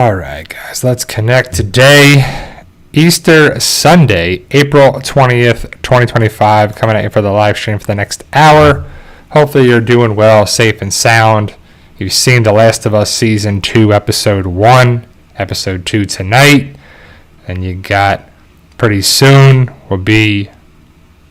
All right, guys, let's connect today. Easter Sunday, April 20th, 2025, coming at you for the live stream for the next hour. Hopefully you're doing well, safe and sound. You've seen The Last of Us Season 2, Episode 1, Episode 2 tonight. And you got pretty soon will be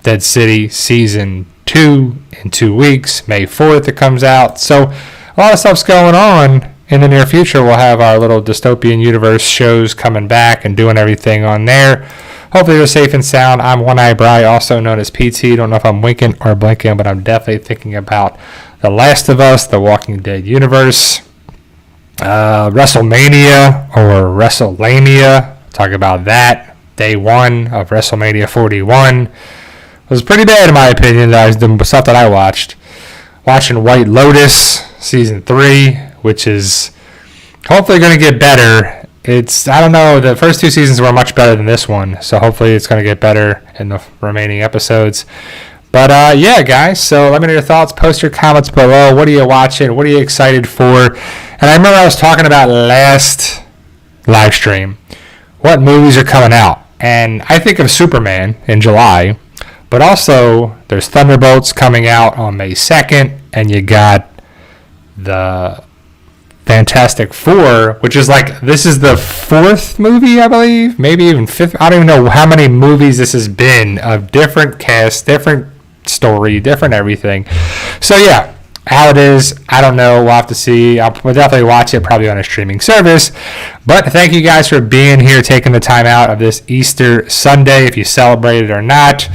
Dead City Season 2 in 2 weeks. May 4th it comes out. So a lot of stuff's going on. In the near future, we'll have our little dystopian universe shows coming back and doing everything on there. Hopefully you're safe and sound. I'm One Eye Bry, also known as PT. Don't know if I'm winking or blinking, but I'm definitely thinking about The Last of Us, The Walking Dead universe, Wrestlemania or Wrestlemania. Talk about that. Day 1 of Wrestlemania 41. It was pretty bad in my opinion. The stuff that I watched. Watching White Lotus Season 3. Which is hopefully going to get better. I don't know, the first 2 seasons were much better than this one, so hopefully it's going to get better in the remaining episodes. But yeah, guys, so let me know your thoughts. Post your comments below. What are you watching? What are you excited for? And I remember I was talking about last live stream, what movies are coming out. And I think of Superman in July, but also there's Thunderbolts coming out on May 2nd, and you got the Fantastic Four, which is like, this is the 4th movie, I believe, maybe even 5th. I don't even know how many movies this has been of different casts, different story, different everything. So yeah, how it is, I don't know. We'll have to see. We'll definitely watch it probably on a streaming service. But thank you guys for being here, taking the time out of this Easter Sunday, if you celebrate it or not.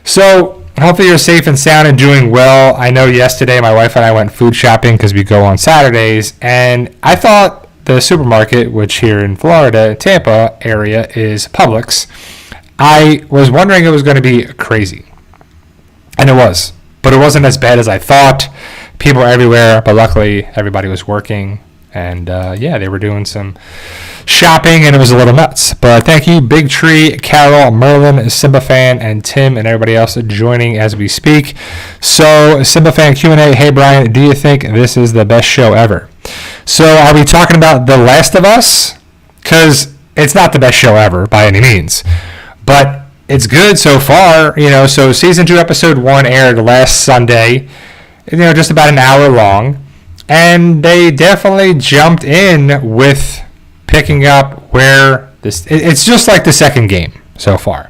So hopefully you're safe and sound and doing well. I know yesterday my wife and I went food shopping because we go on Saturdays, and I thought the supermarket, which here in Florida, Tampa area, is Publix. I was wondering it was going to be crazy, and it was, but it wasn't as bad as I thought. People were everywhere, but luckily everybody was working, and yeah, they were doing some shopping, and it was a little nuts. But thank you, Big Tree, Carol, Merlin, Simba Fan, and Tim, and everybody else joining as we speak. So, Simba Fan Q&A, hey Brian, do you think this is the best show ever? So, are we talking about The Last of Us? Because it's not the best show ever by any means, but it's good so far. So Season 2, Episode 1 aired last Sunday, just about an hour long, and they definitely jumped in with picking up where it's just like the second game so far.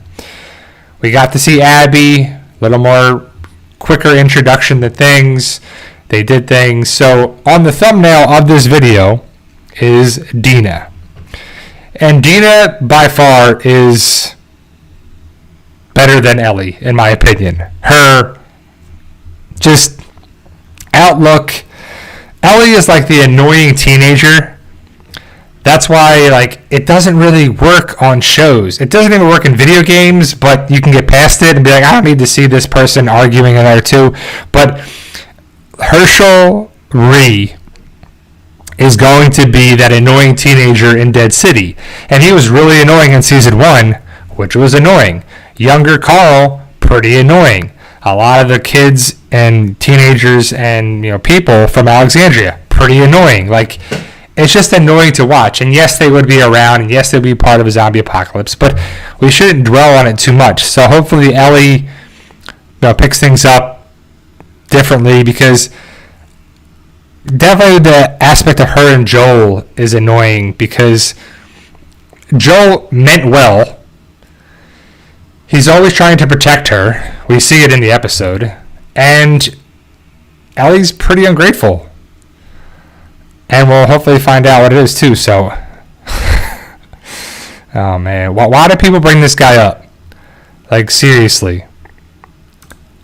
We got to see Abby, a little more quicker introduction to things. They did things. So on the thumbnail of this video is Dina. And Dina by far is better than Ellie, in my opinion. Her just outlook. Ellie is like the annoying teenager. That's why, it doesn't really work on shows. It doesn't even work in video games, but you can get past it and be like, I don't need to see this person arguing in there too. But Herschel Ree is going to be that annoying teenager in Dead City. And he was really annoying in Season 1, which was annoying. Younger Carl, pretty annoying. A lot of the kids and teenagers and people from Alexandria, pretty annoying. It's just annoying to watch. And yes, they would be around, and yes, they'd be part of a zombie apocalypse, but we shouldn't dwell on it too much. So hopefully Ellie picks things up differently, because definitely the aspect of her and Joel is annoying, because Joel meant well. He's always trying to protect her. We see it in the episode. And Ellie's pretty ungrateful. And we'll hopefully find out what it is too. So, oh man, why do people bring this guy up? Seriously.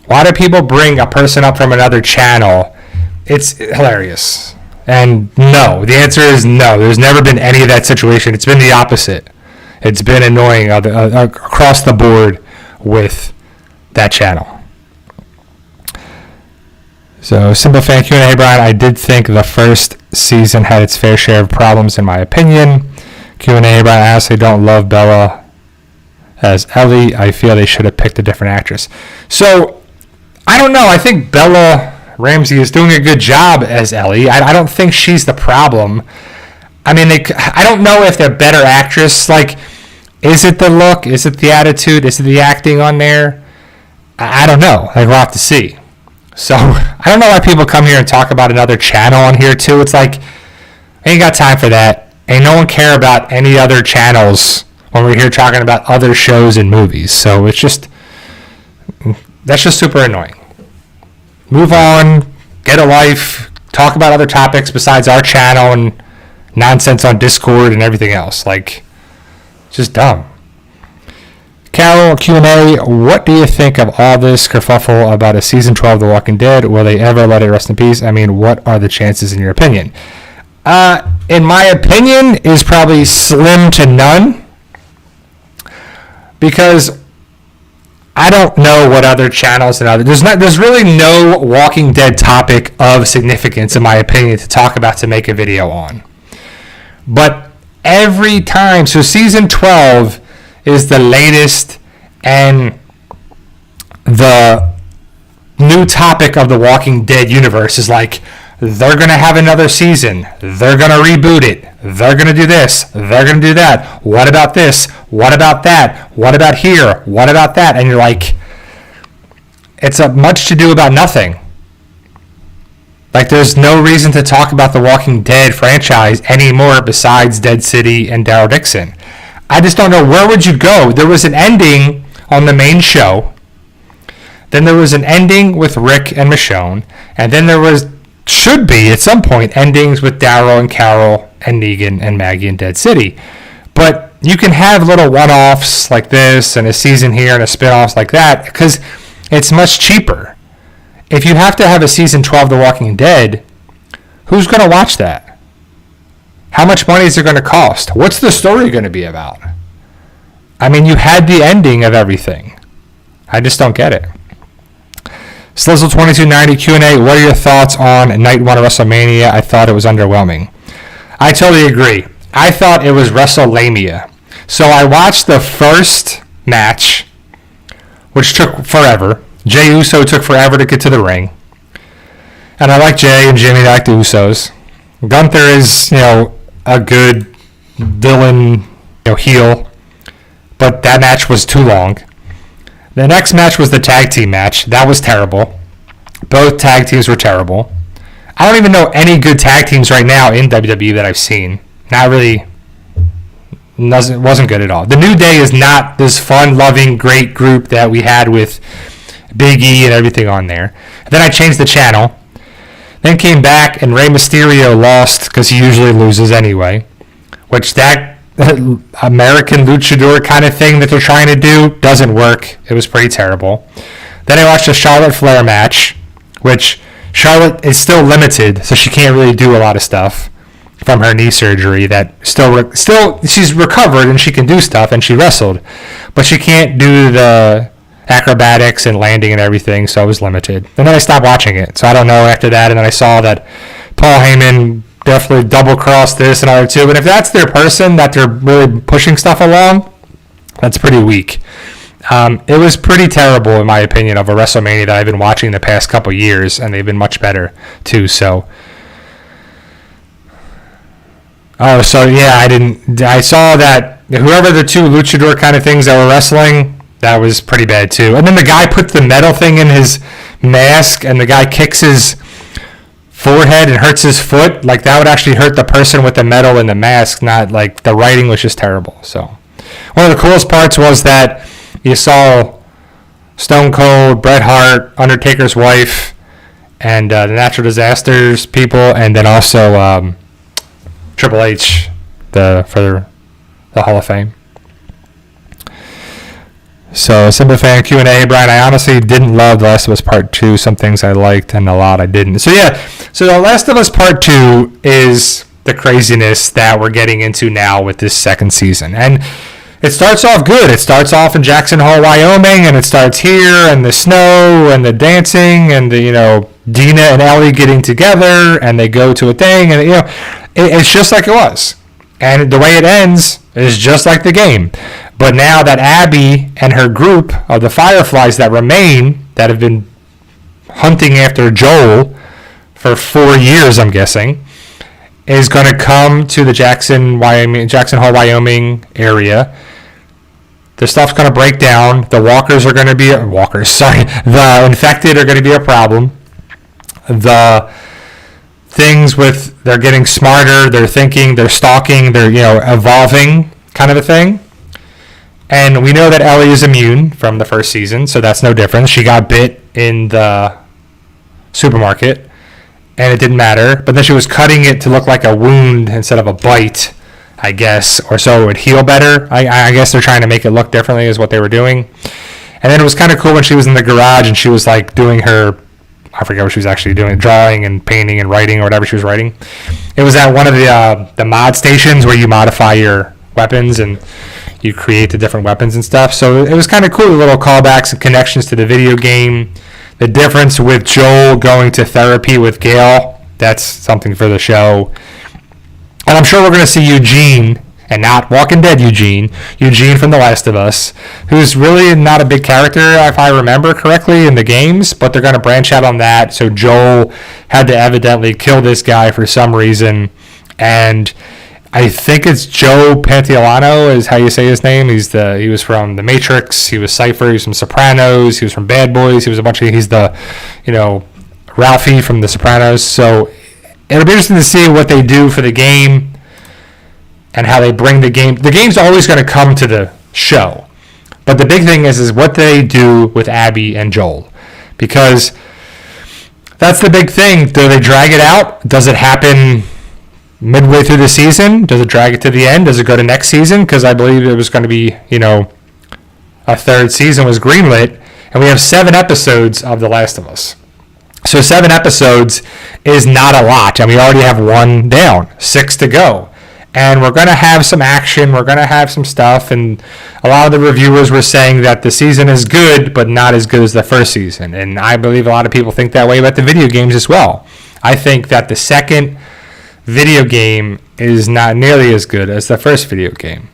Why do people bring a person up from another channel? It's hilarious. And no, the answer is no. There's never been any of that situation. It's been the opposite. It's been annoying across the board with that channel. So, Simple Fan Q&A, hey Brian, I did think the first season had its fair share of problems in my opinion. Q&A, hey Brian, I honestly don't love Bella as Ellie. I feel they should have picked a different actress. So, I don't know. I think Bella Ramsey is doing a good job as Ellie. I don't think she's the problem. I mean, I don't know if they're better actress. Like, is it the look? Is it the attitude? Is it the acting on there? I don't know. Like, we'll have to see. So, I don't know why people come here and talk about another channel on here, too. It's like, I ain't got time for that. Ain't no one care about any other channels when we're here talking about other shows and movies. So, it's just, that's just super annoying. Move on. Get a life. Talk about other topics besides our channel and nonsense on Discord and everything else. Like, it's just dumb. Carol, Q&A, what do you think of all this kerfuffle about a season 12 of The Walking Dead? Will they ever let it rest in peace? I mean, what are the chances in your opinion? In my opinion, is probably slim to none. Because I don't know what other channels and other... There's really no Walking Dead topic of significance, in my opinion, to talk about to make a video on. But every time... So season 12... is the latest and the new topic of the Walking Dead universe is like, they're going to have another season. They're going to reboot it. They're going to do this. They're going to do that. What about this? What about that? What about here? What about that? And you're like, it's a much to do about nothing. Like, there's no reason to talk about the Walking Dead franchise anymore besides Dead City and Daryl Dixon. I just don't know, where would you go? There was an ending on the main show. Then there was an ending with Rick and Michonne. And then there should be, at some point, endings with Daryl and Carol and Negan and Maggie and Dead City. But you can have little one-offs like this and a season here and a spin-offs like that because it's much cheaper. If you have to have a season 12 of The Walking Dead, who's going to watch that? How much money is it going to cost? What's the story going to be about? I mean, you had the ending of everything. I just don't get it. Slizzle2290 Q&A, what are your thoughts on Night 1 of WrestleMania? I thought it was underwhelming. I totally agree. I thought it was Wrestlemania. So I watched the first match, which took forever. Jey Uso took forever to get to the ring. And I like Jey and Jimmy, I like the Usos. Gunther is, a good villain, heel, but that match was too long. The next match was the tag team match. That was terrible. Both tag teams were terrible. I don't even know any good tag teams right now in WWE that I've seen. Not really. Wasn't good at all. The New Day is not this fun-loving, great group that we had with Big E and everything on there. And then I changed the channel. Then came back and Rey Mysterio lost because he usually loses anyway. Which that American luchador kind of thing that they're trying to do doesn't work. It was pretty terrible. Then I watched a Charlotte Flair match, which Charlotte is still limited, so she can't really do a lot of stuff from her knee surgery. That still she's recovered and she can do stuff and she wrestled, but she can't do the acrobatics and landing and everything, so I was limited. And then I stopped watching it, so I don't know after that. And then I saw that Paul Heyman definitely double-crossed this and other two. But if that's their person, that they're really pushing stuff along, that's pretty weak. It was pretty terrible, in my opinion, of a WrestleMania that I've been watching the past couple years, and they've been much better, too. So, I saw that whoever the two luchador kind of things that were wrestling, that was pretty bad, too. And then the guy puts the metal thing in his mask, and the guy kicks his forehead and hurts his foot. Like, that would actually hurt the person with the metal in the mask, not, like, the writing was just terrible. So, one of the coolest parts was that you saw Stone Cold, Bret Hart, Undertaker's wife, and the Natural Disasters people, and then also Triple H for the Hall of Fame. So, Simple Fan Q&A. Hey, Brian, I honestly didn't love The Last of Us Part 2. Some things I liked and a lot I didn't. So, The Last of Us Part 2 is the craziness that we're getting into now with this second season. And it starts off good. It starts off in Jackson Hole, Wyoming, and it starts here, and the snow, and the dancing, and the, Dina and Ellie getting together, and they go to a thing, and, it's just like it was. And the way it ends is just like the game. But now that Abby and her group of the Fireflies that remain, that have been hunting after Joel for 4 years, I'm guessing, is going to come to the Jackson Hole, Wyoming area. The stuff's going to break down. The the infected are going to be a problem. The things they're getting smarter, they're thinking, they're stalking, they're, evolving kind of a thing. And we know that Ellie is immune from the first season, so that's no difference. She got bit in the supermarket, and it didn't matter. But then she was cutting it to look like a wound instead of a bite, I guess, or so it would heal better. I guess they're trying to make it look differently is what they were doing. And then it was kind of cool when she was in the garage and she was like doing her, I forget what she was actually doing, drawing and painting and writing or whatever she was writing. It was at one of the mod stations where you modify your weapons and you create the different weapons and stuff. So it was kind of cool, the little callbacks and connections to the video game. The difference with Joel going to therapy with Gail, that's something for the show. And I'm sure we're going to see Eugene, and not Walking Dead Eugene from The Last of Us, who's really not a big character, if I remember correctly, in the games, but they're going to branch out on that. So Joel had to evidently kill this guy for some reason, and I think it's Joe Pantoliano is how you say his name. He was from The Matrix, he was Cypher, he was from Sopranos, he was from Bad Boys, he's the, Ralphie from The Sopranos. So it'll be interesting to see what they do for the game and how they bring the game. The game's always going to come to the show. But the big thing is what they do with Abby and Joel. Because that's the big thing. Do they drag it out? Does it happen midway through the season? Does it drag it to the end? Does it go to next season? Because I believe it was going to be, a third season was greenlit. And we have 7 episodes of The Last of Us. So 7 episodes is not a lot. And we already have 1 down, 6 to go. And we're going to have some action. We're going to have some stuff. And a lot of the reviewers were saying that the season is good, but not as good as the first season. And I believe a lot of people think that way about the video games as well. I think that the second video game is not nearly as good as the first video game.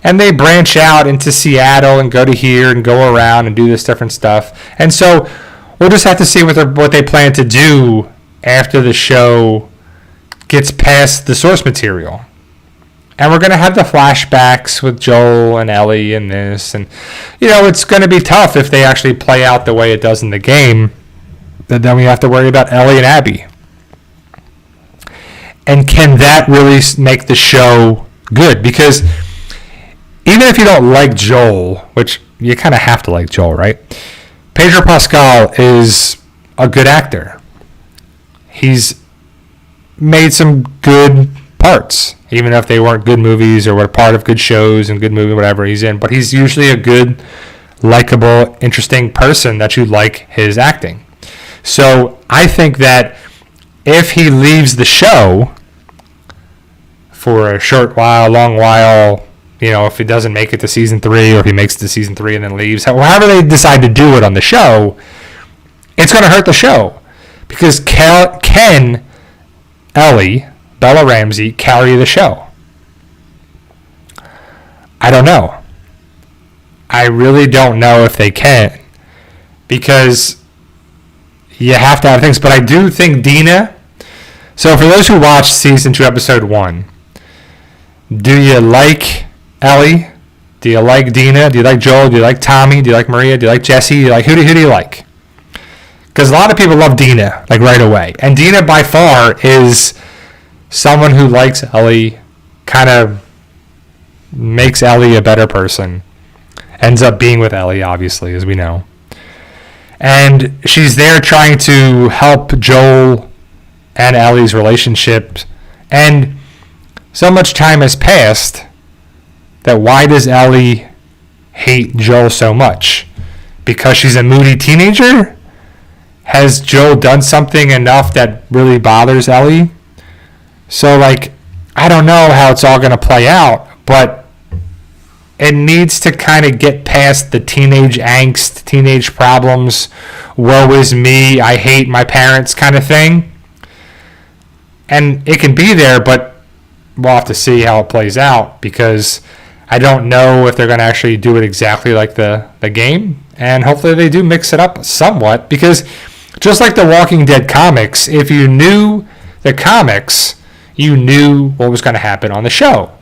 And they branch out into Seattle and go to here and go around and do this different stuff. And so we'll just have to see what they plan to do after the show gets past the source material. And we're going to have the flashbacks with Joel and Ellie and this. And, it's going to be tough if they actually play out the way it does in the game. Then we have to worry about Ellie and Abby. And can that really make the show good? Because even if you don't like Joel, which you kind of have to like Joel, right? Pedro Pascal is a good actor. He's made some good parts, even if they weren't good movies or were part of good shows and good movie, whatever he's in. But he's usually a good, likable, interesting person that you like his acting. So I think that if he leaves the show for a short while, long while, if he doesn't make it to season 3 or if he makes it to season 3 and then leaves, however they decide to do it on the show, it's going to hurt the show. Because can Ellie, Bella Ramsey, carry the show? I don't know. I really don't know if they can. Because you have to have things. But I do think Dina. So for those who watched season 2, episode 1, do you like Ellie? Do you like Dina? Do you like Joel? Do you like Tommy? Do you like Maria? Do you like Jesse? Do you like who do you like? Because a lot of people love Dina right away, and Dina by far is someone who likes Ellie, kind of makes Ellie a better person, ends up being with Ellie, obviously, as we know. And she's there trying to help Joel and Ellie's relationship. And so much time has passed that why does Ellie hate Joel so much? Because she's a moody teenager? Has Joel done something enough that really bothers Ellie? So, I don't know how it's all going to play out, but it needs to kind of get past the teenage angst, teenage problems, woe is me, I hate my parents kind of thing. And it can be there, but we'll have to see how it plays out, because I don't know if they're going to actually do it exactly like the game. And hopefully they do mix it up somewhat, because just like the Walking Dead comics, if you knew the comics, you knew what was going to happen on the show.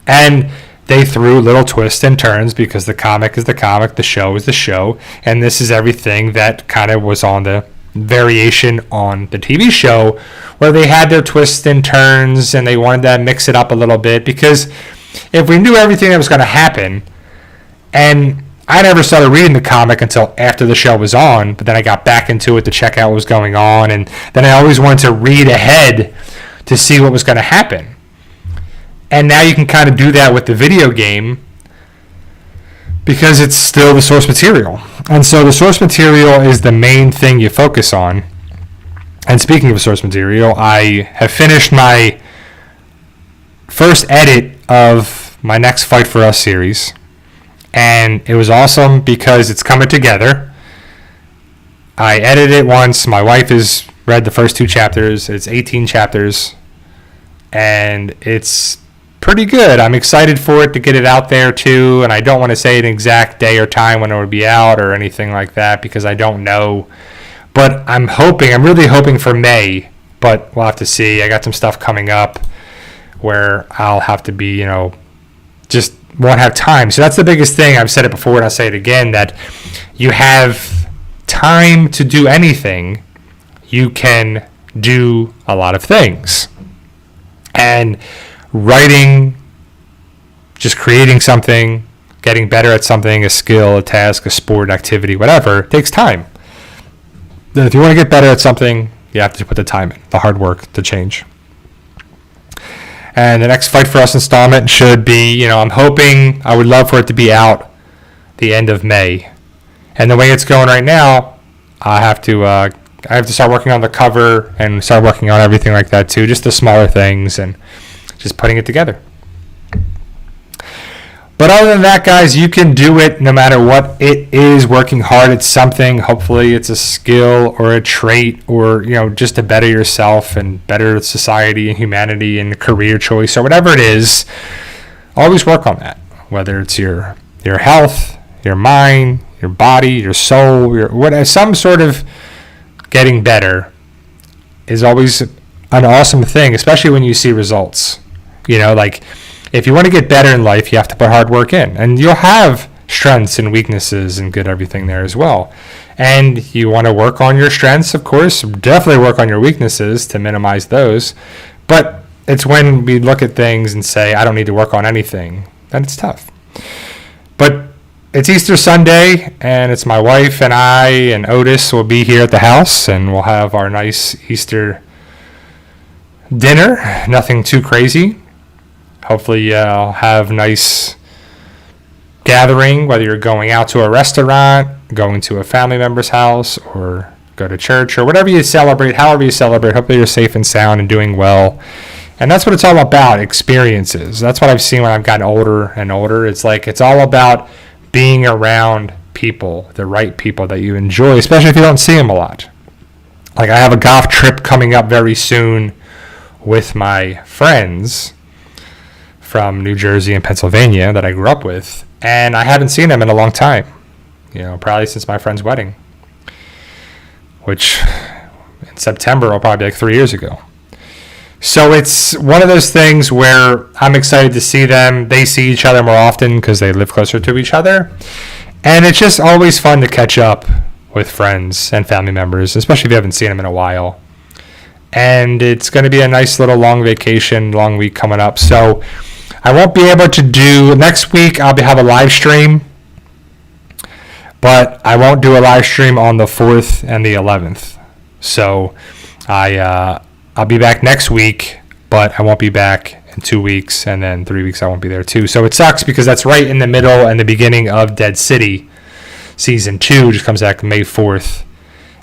And they threw little twists and turns because the comic is the comic, the show is the show, and this is everything that kind of was on the variation on the TV show, where they had their twists and turns and they wanted to mix it up a little bit, because if we knew everything that was going to happen, and I never started reading the comic until after the show was on, but then I got back into it to check out what was going on, and then I always wanted to read ahead to see what was going to happen. And now you can kind of do that with the video game because it's still the source material. And so the source material is the main thing you focus on. And speaking of source material, I have finished my first edit of my next Fight For Us series. And it was awesome because it's coming together. I edited it once. My wife has read the first 2 chapters. It's 18 chapters. And it's pretty good. I'm excited for it to get it out there too, and I don't want to say an exact day or time when it would be out or anything like that because I don't know. But I'm really hoping for May, but we'll have to see. I got some stuff coming up where I'll have to be, just won't have time. So that's the biggest thing. I've said it before and I'll say it again, that you have time to do anything. You can do a lot of things. And writing, just creating something, getting better at something, a skill, a task, a sport, activity, whatever, it takes time. Then if you want to get better at something, you have to put the time in, the hard work to change. And the next Fight For Us installment should be, I'm hoping, I would love for it to be out the end of May. And the way it's going right now, I have to start working on the cover and start working on everything like that too, just the smaller things and just putting it together. But other than that, guys, you can do it no matter what it is. Working hard at something, hopefully it's a skill or a trait or, just to better yourself and better society and humanity and career choice or whatever it is. Always work on that, whether it's your health, your mind, your body, your soul, some sort of getting better is always an awesome thing, especially when you see results. If you want to get better in life, you have to put hard work in, and you'll have strengths and weaknesses and good everything there as well. And you want to work on your strengths, of course, definitely work on your weaknesses to minimize those. But it's when we look at things and say, I don't need to work on anything, then it's tough. But it's Easter Sunday, and it's my wife and I and Otis will be here at the house, and we'll have our nice Easter dinner. Nothing too crazy. Hopefully I'll have nice gathering, whether you're going out to a restaurant, going to a family member's house, or go to church, or whatever you celebrate, however you celebrate. Hopefully you're safe and sound and doing well. And that's what it's all about, experiences. That's what I've seen when I've gotten older and older. It's all about being around people, the right people that you enjoy, especially if you don't see them a lot. Like I have a golf trip coming up very soon with my friends from New Jersey and Pennsylvania that I grew up with, and I haven't seen them in a long time, probably since my friend's wedding, which in September will probably be like 3 years ago. So it's one of those things where I'm excited to see them. They see each other more often because they live closer to each other, and it's just always fun to catch up with friends and family members, especially if you haven't seen them in a while. And it's going to be a nice little long week coming up. So I won't be able to do next week. I'll have a live stream, but I won't do a live stream on the 4th and the 11th. So I'll be back next week, but I won't be back in 2 weeks, and then 3 weeks I won't be there too. So it sucks because that's right in the middle and the beginning of Dead City season 2, which comes back May 4th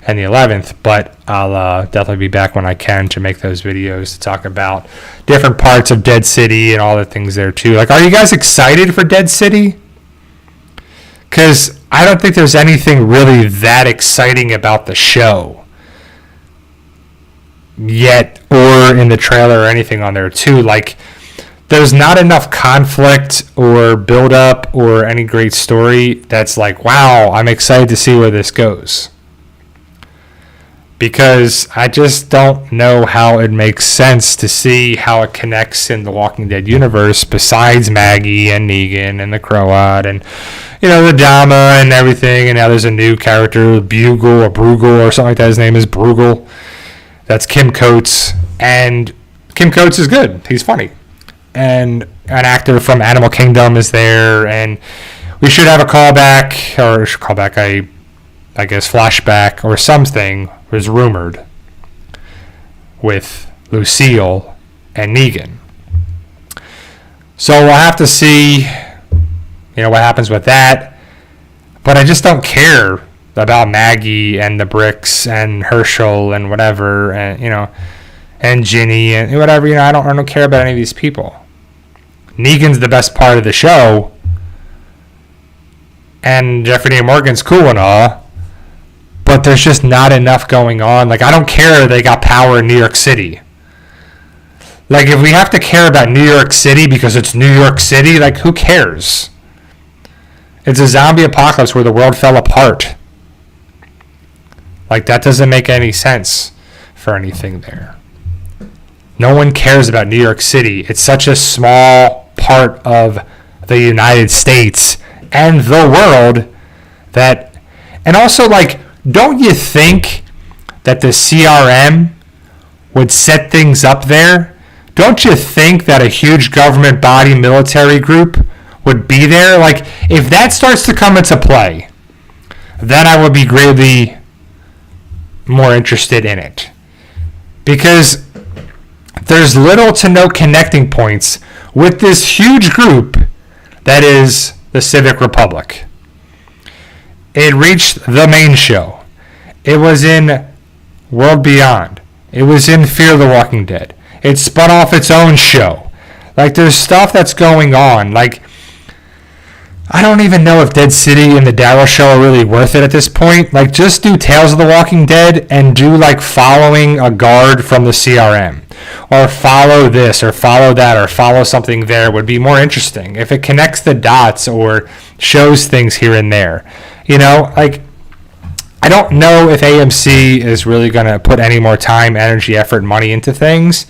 and the 11th, but I'll definitely be back when I can to make those videos to talk about different parts of Dead City and all the things there too. Like, are you guys excited for Dead City? Because I don't think there's anything really that exciting about the show yet, or in the trailer or anything on there too. Like, there's not enough conflict or build up or any great story that's like, wow, I'm excited to see where this goes. because I just don't know how it makes sense to see how it connects in the Walking Dead universe besides Maggie and Negan and the Croat and, you know, the Dama and everything. And now there's a new character, Bugle or Bruegel or something like that. His name is Bruegel. That's Kim Coates. And Kim Coates is good. He's funny. And an actor from Animal Kingdom is there. And we should have a callback, or I guess flashback or something was rumored with Lucille and Negan. So we'll have to see, you know, what happens with that. But I just don't care about Maggie and the Bricks and Herschel and whatever, and, you know, and Ginny and whatever. You know, I don't care about any of these people. Negan's the best part of the show, and Jeffrey Dean Morgan's cool and all. But there's just not enough going on. Like, I don't care they got power in New York City. Like, if we have to care about New York City because it's New York City, like, who cares? It's a zombie apocalypse where the world fell apart. Like, that doesn't make any sense for anything there. No one cares about New York City. It's such a small part of the United States and the world that... And also, like... Don't you think that the CRM would set things up there? Don't you think that a huge government body military group would be there? Like, if that starts to come into play, then I would be greatly more interested in it. Because there's little to no connecting points with this huge group that is the Civic Republic. It reached the main show. It was in World Beyond. It was in Fear the Walking Dead. It spun off its own show. Like, there's stuff that's going on. Like, I don't even know if Dead City and the Daryl Show are really worth it at this point. Like, just do Tales of the Walking Dead and do, like, following a guard from the CRM. Or follow this, or follow that, or follow something there would be more interesting. If it connects the dots or shows things here and there. You know, like, I don't know if AMC is really going to put any more time, energy, effort, money into things.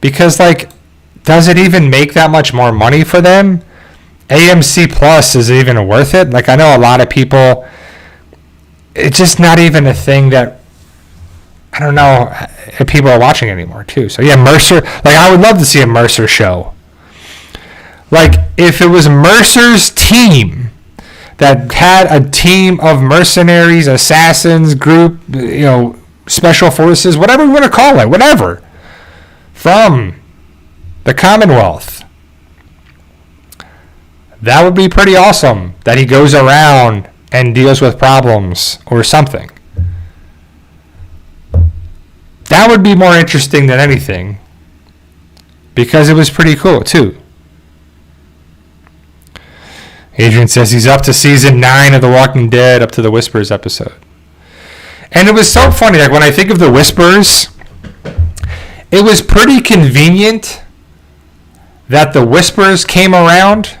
Because, like, does it even make that much more money for them? AMC Plus is even worth it? Like, I know a lot of people, it's just not even a thing that, I don't know, if people are watching anymore, too. So, yeah, Mercer, like, I would love to see a Mercer show. Like, if it was Mercer's team that had a team of mercenaries, assassins, group, you know, special forces, whatever you want to call it, whatever, from the Commonwealth. That would be pretty awesome, that he goes around and deals with problems or something. That would be more interesting than anything, because it was pretty cool, too. Adrian says he's up to season 9 of The Walking Dead, up to the Whispers episode. And it was so funny, like, when I think of the Whispers, it was pretty convenient that the Whispers came around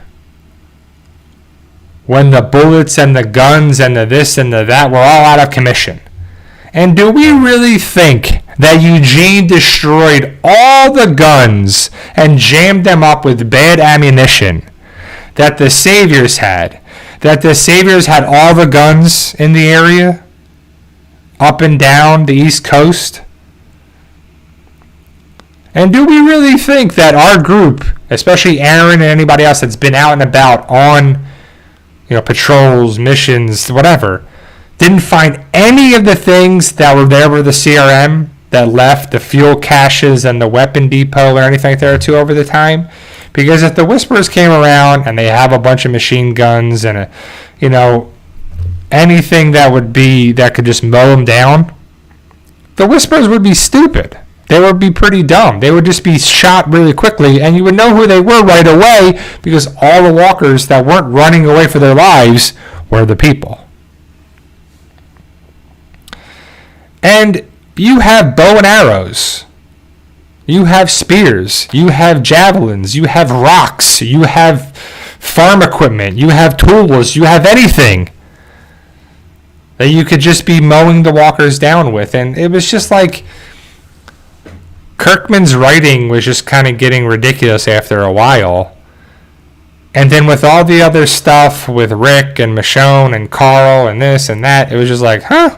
when the bullets and the guns and the this and the that were all out of commission. And do we really think that Eugene destroyed all the guns and jammed them up with bad ammunition that the Saviors had? That the Saviors had all the guns in the area, up and down the East Coast? And do we really think that our group, especially Aaron and anybody else that's been out and about on, you know, patrols, missions, whatever, didn't find any of the things that were there with the CRM that left, the fuel caches and the weapon depot or anything like that too over the time? Because if the Whisperers came around and they have a bunch of machine guns and a, you know, anything that would be, that could just mow them down, the Whisperers would be stupid. They would be pretty dumb. They would just be shot really quickly, and you would know who they were right away, because all the walkers that weren't running away for their lives were the people. And you have bow and arrows. You have spears. You have javelins. You have rocks. You have farm equipment. You have tools. You have anything. that you could just be mowing the walkers down with. And it was just like Kirkman's writing was just kind of getting ridiculous after a while. And then with all the other stuff with Rick and Michonne and Carl and this and that, it was just like, huh?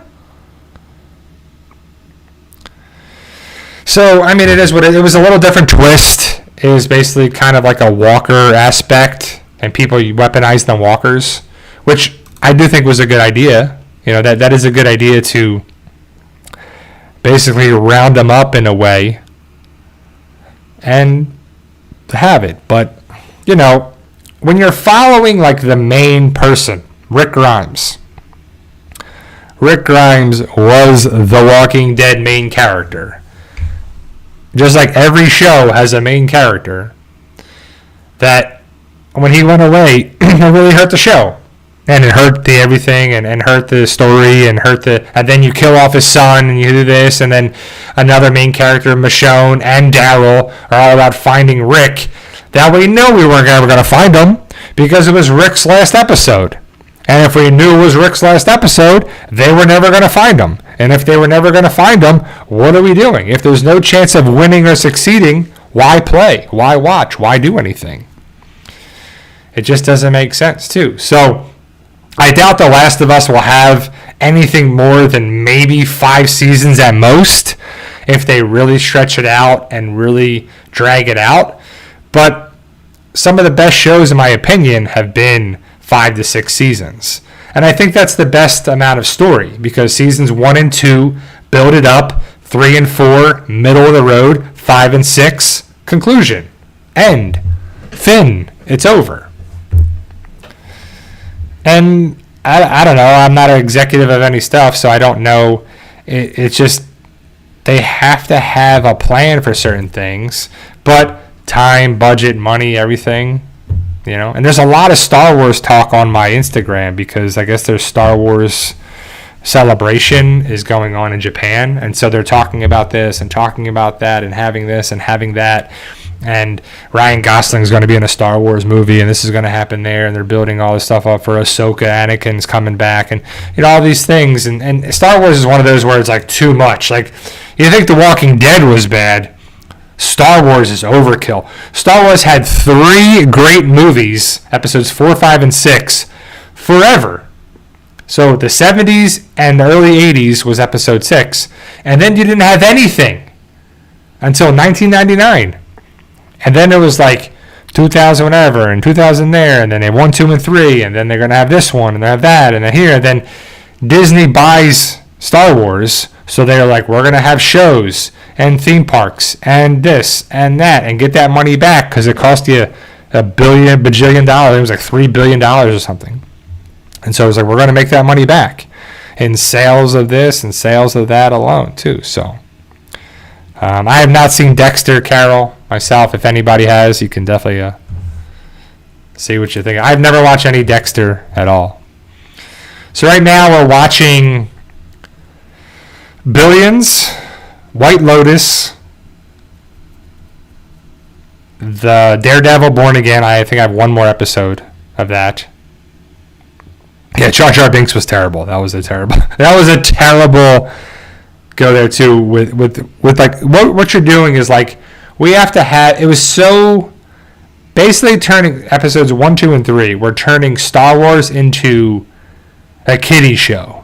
So, I mean, it is what it was. A little different twist. It was basically kind of like a walker aspect, and people weaponized the walkers, which I do think was a good idea. You know, that is a good idea to basically round them up in a way and have it. But, you know, when you're following like the main person, Rick Grimes was the Walking Dead main character. Just like every show has a main character, that when he went away, it really hurt the show. And it hurt the everything, and hurt the story, and then you kill off his son, and you do this, and then another main character, Michonne and Daryl, are all about finding Rick. That we knew we weren't ever going to find him, because it was Rick's last episode. And if we knew it was Rick's last episode, they were never going to find him. And if they were never going to find him, what are we doing? If there's no chance of winning or succeeding, why play? Why watch? Why do anything? It just doesn't make sense, too. So I doubt The Last of Us will have anything more than maybe 5 seasons at most, if they really stretch it out and really drag it out. But some of the best shows, in my opinion, have been 5 to 6 seasons. And I think that's the best amount of story, because seasons 1 and 2 build it up, 3 and 4 middle of the road, 5 and 6 conclusion, end, fin, it's over. And I don't know, I'm not an executive of any stuff, so I don't know. It's just they have to have a plan for certain things, but time, budget, money, everything, you know. And there's a lot of Star Wars talk on my Instagram, because I guess there's Star Wars celebration is going on in Japan, and so they're talking about this and talking about that and having this and having that. And Ryan Gosling's going to be in a Star Wars movie, and this is going to happen there, and they're building all this stuff up for Ahsoka, Anakin's coming back, and you know, all these things. And Star Wars is one of those where it's like too much. Like, you think The Walking Dead was bad, Star Wars is overkill. Star Wars had 3 great movies, episodes 4, 5, and 6, forever. So the 70s and the early 80s was episode 6, and then you didn't have anything until 1999. And then it was like 2000 whatever, and 2000 there, and then they have 1, 2, and 3, and then they're going to have this one, and they have that, and then here. And then Disney buys Star Wars, so they're like, we're going to have shows and theme parks and this and that, and get that money back, because it cost you bajillion dollars. It was like $3 billion or something. And so it was like, we're going to make that money back in sales of this and sales of that alone, too. So I have not seen Dexter, Carol, myself. If anybody has, you can definitely see what you think. I've never watched any Dexter at all. So right now we're watching Billions, White Lotus, the Daredevil Born Again. I think I have one more episode of that. Yeah, Jar Jar Binks was terrible. That was a terrible go there too with like what you're doing is like, we have to have, it was so basically turning episodes 1, 2, and 3, we're turning Star Wars into a kiddie show.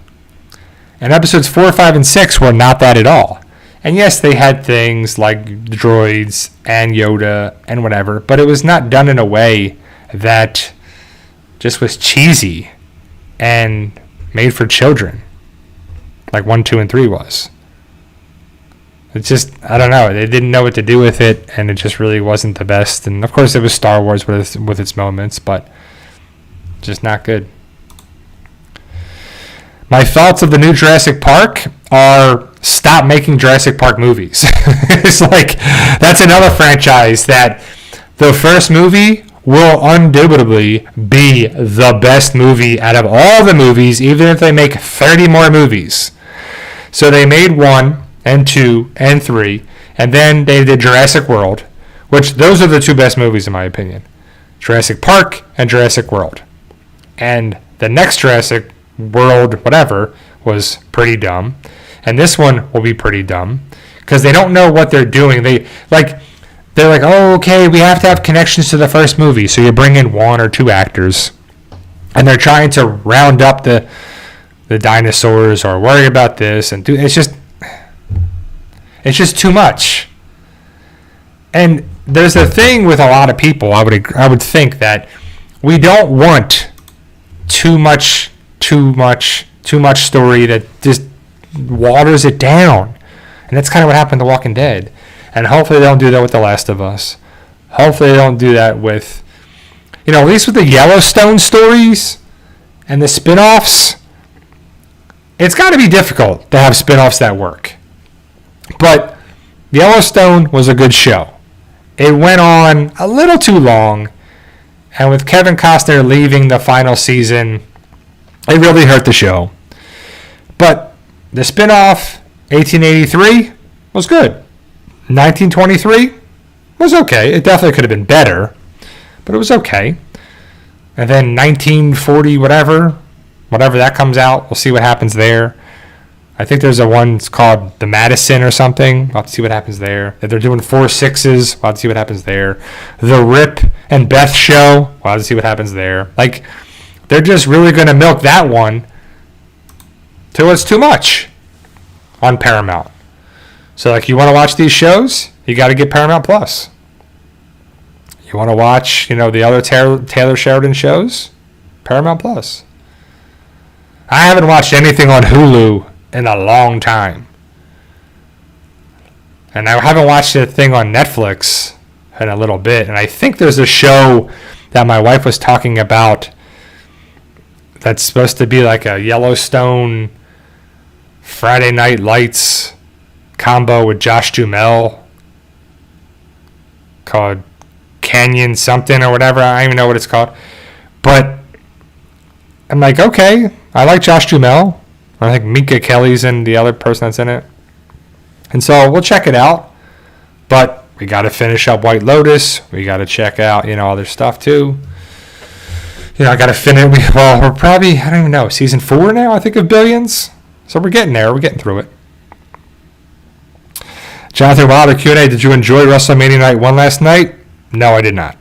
And episodes 4, 5, and 6 were not that at all. And yes, they had things like droids and Yoda and whatever, but it was not done in a way that just was cheesy and made for children like 1, 2, and 3 was. It's just, I don't know, they didn't know what to do with it, and it just really wasn't the best. And of course it was Star Wars with its moments, but just not good. My thoughts of the new Jurassic Park are, stop making Jurassic Park movies. It's like, that's another franchise that the first movie will undoubtedly be the best movie out of all the movies, even if they make 30 more movies. So they made 1 and 2 and 3, and then they did Jurassic World, which those are the 2 best movies in my opinion. Jurassic Park and Jurassic World. And the next Jurassic world, whatever, was pretty dumb. And this one will be pretty dumb because they don't know what they're doing. They're like, oh, okay, we have to have connections to the first movie. So you bring in 1 or 2 actors, and they're trying to round up the dinosaurs or worry about this. And it's just too much. And there's a thing with a lot of people. I would think that we don't want too much story that just waters it down. And that's kind of what happened to Walking Dead. And hopefully they don't do that with The Last of Us. Hopefully they don't do that with, at least with the Yellowstone stories and the spin-offs. It's got to be difficult to have spin-offs that work. But Yellowstone was a good show. It went on a little too long. And with Kevin Costner leaving the final season, it really hurt the show. But the spin-off, 1883, was good. 1923 was okay. It definitely could have been better, but it was okay. And then 1940, whatever that comes out, we'll see what happens there. I think there's a one called The Madison or something. We'll have to see what happens there. If they're doing 4/6s, we'll have to see what happens there. The Rip and Beth show, we'll have to see what happens there. Like, they're just really going to milk that one till it's too much on Paramount. So, like, you want to watch these shows, you got to get Paramount Plus. You want to watch, the other Taylor Sheridan shows, Paramount Plus. I haven't watched anything on Hulu in a long time. And I haven't watched a thing on Netflix in a little bit. And I think there's a show that my wife was talking about that's supposed to be like a Yellowstone Friday Night Lights combo with Josh Duhamel called Canyon something or whatever. I don't even know what it's called. But I'm like, okay, I like Josh Duhamel. I think Minka Kelly's in the other person that's in it. And so we'll check it out. But we got to finish up White Lotus. We got to check out, other stuff too. I got to finish. We're probably, I don't even know, season 4 now, I think, of Billions. So we're getting there. We're getting through it. Jonathan Wilder, Q&A, did you enjoy WrestleMania Night 1 last night? No, I did not.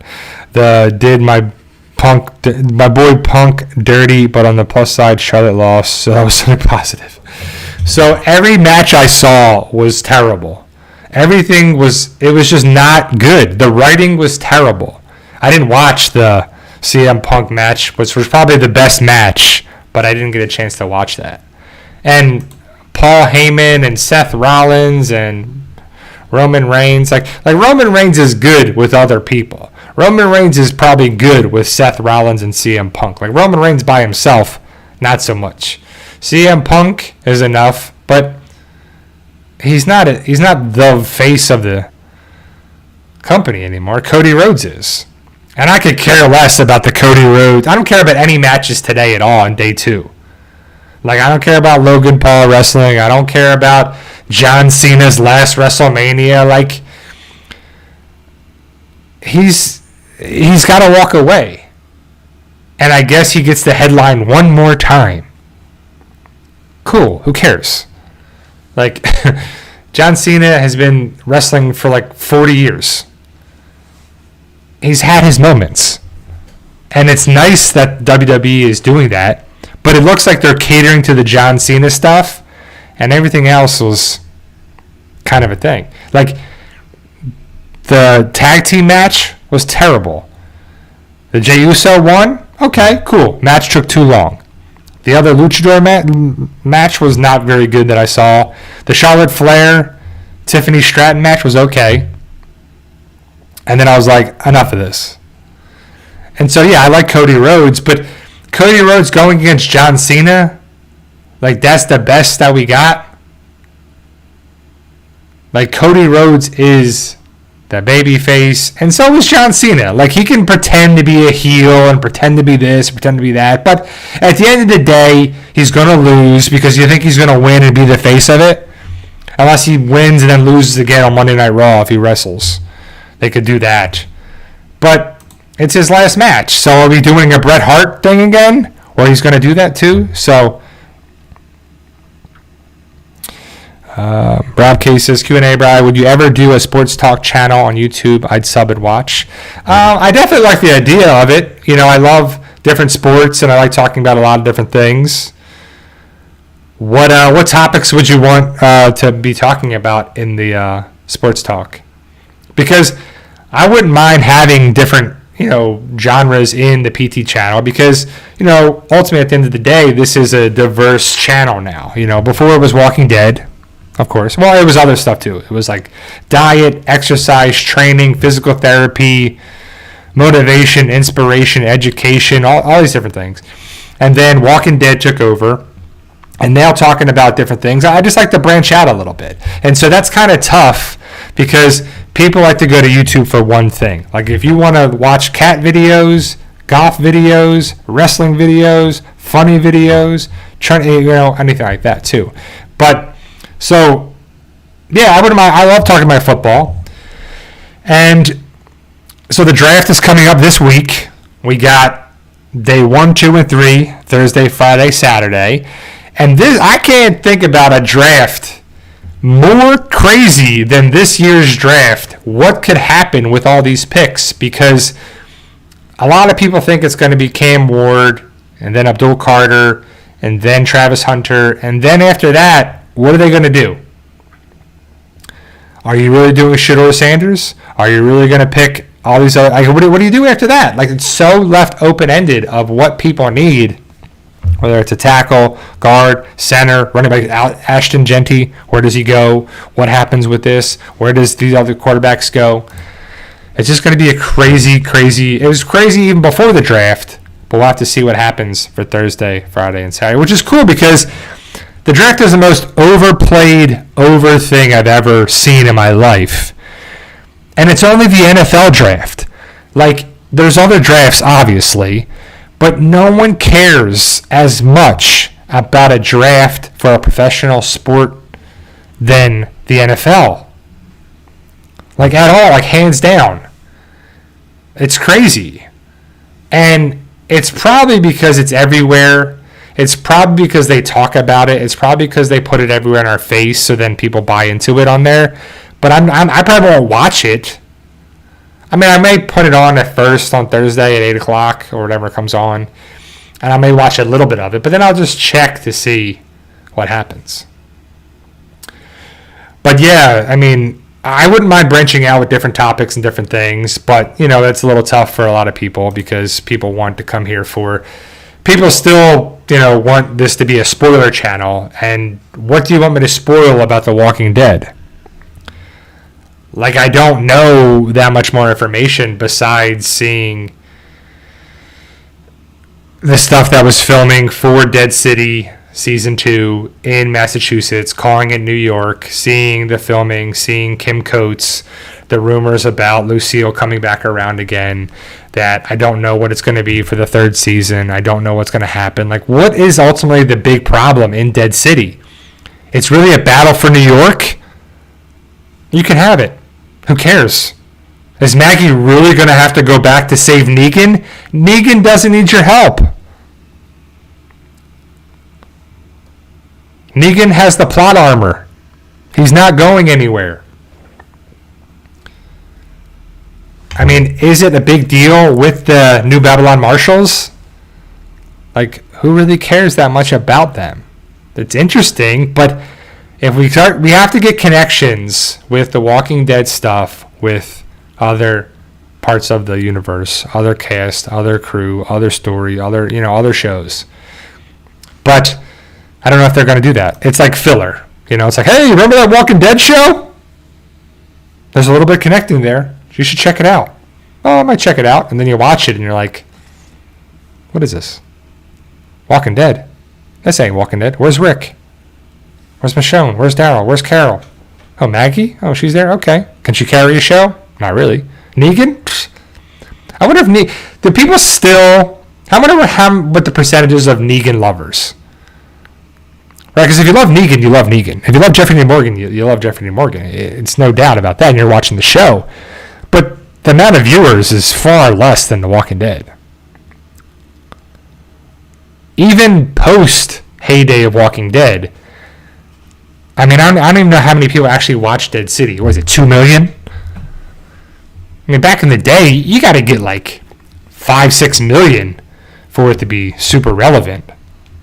Did my boy Punk dirty, but on the plus side, Charlotte lost, so that was something positive. So every match I saw was terrible. It was just not good. The writing was terrible. I didn't watch the CM Punk match, which was probably the best match, but I didn't get a chance to watch that. And Paul Heyman and Seth Rollins and Roman Reigns, like Roman Reigns is good with other people. Roman Reigns is probably good with Seth Rollins and CM Punk. Like Roman Reigns by himself, not so much. CM Punk is enough, but he's not the face of the company anymore. Cody Rhodes is. And I could care less about the Cody Rhodes. I don't care about any matches today at all on day 2. Like, I don't care about Logan Paul wrestling. I don't care about John Cena's last WrestleMania. Like, he's got to walk away. And I guess he gets the headline one more time. Cool. Who cares? Like, John Cena has been wrestling for like 40 years. He's had his moments. And it's nice that WWE is doing that. But it looks like they're catering to the John Cena stuff. And everything else was kind of a thing. Like, the tag team match was terrible. The Jey Uso won? Okay, cool. Match took too long. The other luchador match was not very good that I saw. The Charlotte Flair, Tiffany Stratton match was okay. And then I was like, enough of this. And so, yeah, I like Cody Rhodes, but Cody Rhodes going against John Cena, like, that's the best that we got. Like, Cody Rhodes is the baby face, and so is John Cena. Like, he can pretend to be a heel and pretend to be this, pretend to be that, but at the end of the day, he's going to lose because you think he's going to win and be the face of it. Unless he wins and then loses again on Monday Night Raw if he wrestles. They could do that. But it's his last match, so are we doing a Bret Hart thing again? where he's going to do that too. So, Rob K says, Q&A, Brian, would you ever do a sports talk channel on YouTube? I'd sub and watch. I definitely like the idea of it. You know, I love different sports, and I like talking about a lot of different things. What topics would you want to be talking about in the sports talk? Because I wouldn't mind having different, you know, genres in the PT channel, because, you know, ultimately at the end of the day, this is a diverse channel now. You know, before it was Walking Dead, of course. Well, it was other stuff too. It was like diet, exercise, training, physical therapy, motivation, inspiration, education, all these different things. And then Walking Dead took over, and now talking about different things. I just like to branch out a little bit. And so that's kind of tough, because people like to go to YouTube for one thing. Like if you want to watch cat videos, golf videos, wrestling videos, funny videos, you know, anything like that too. But so, yeah, I wouldn't mind. I love talking about football. And so the draft is coming up this week. We got day 1, 2, and 3, Thursday, Friday, Saturday. And this, I can't think about a draft more crazy than this year's draft. What could happen with all these picks? Because a lot of people think it's going to be Cam Ward, and then Abdul Carter, and then Travis Hunter. And then after that, what are they going to do? Are you really doing Shedeur Sanders? Are you really going to pick all these other... Like, what do you do after that? Like, it's so left open-ended of what people need, whether it's a tackle, guard, center, running back. Ashton Genty, where does he go? What happens with this? Where does these other quarterbacks go? It's just going to be a crazy... It was crazy even before the draft, but we'll have to see what happens for Thursday, Friday, and Saturday, which is cool because the draft is the most overplayed thing I've ever seen in my life. And it's only the NFL draft. Like, there's other drafts, obviously, but no one cares as much about a draft for a professional sport than the NFL. Like, at all, like, hands down. It's crazy. And it's probably because it's everywhere. It's probably because they talk about it. It's probably because they put it everywhere in our face, so then people buy into it on there. But I probably won't watch it. I mean, I may put it on at first on Thursday at 8 o'clock or whatever comes on, and I may watch a little bit of it, but then I'll just check to see what happens. But yeah, I mean, I wouldn't mind branching out with different topics and different things, but, you know, that's a little tough for a lot of people because people want to come here for... People still, you know, want this to be a spoiler channel, and what do you want me to spoil about The Walking Dead? Like, I don't know that much more information besides seeing the stuff that was filming for Dead City Season 2 in Massachusetts, calling it New York, seeing the filming, seeing Kim Coates, the rumors about Lucille coming back around again, that I don't know what it's going to be for the third season. I don't know what's going to happen. Like, what is ultimately the big problem in Dead City? It's really a battle for New York? You can have it. Who cares? Is Maggie really going to have to go back to save Negan? Negan doesn't need your help. Negan has the plot armor. He's not going anywhere. I mean, is it a big deal with the New Babylon Marshals? Like, who really cares that much about them? It's interesting, but if we have to get connections with the Walking Dead stuff, with other parts of the universe, other cast, other crew, other story, other shows. But I don't know if they're going to do that. It's like filler. You know, it's like, hey, remember that Walking Dead show? There's a little bit connecting there. You should check it out. Oh, I might check it out. And then you watch it and you're like, what is this? Walking Dead. This ain't Walking Dead. Where's Rick? Where's Michonne? Where's Daryl? Where's Carol? Oh, Maggie? Oh, she's there? Okay. Can she carry a show? Not really. Negan? Pfft. I wonder if do people still... I wonder what the percentages of Negan lovers. Right, because if you love Negan, you love Negan. If you love Jeffrey Dean Morgan, you love Jeffrey Dean Morgan. It's no doubt about that, and you're watching the show. But the amount of viewers is far less than The Walking Dead. even post heyday of Walking Dead, I mean, I don't even know how many people actually watched Dead City. What was it, 2 million? I mean, back in the day, you got to get like 5-6 million for it to be super relevant.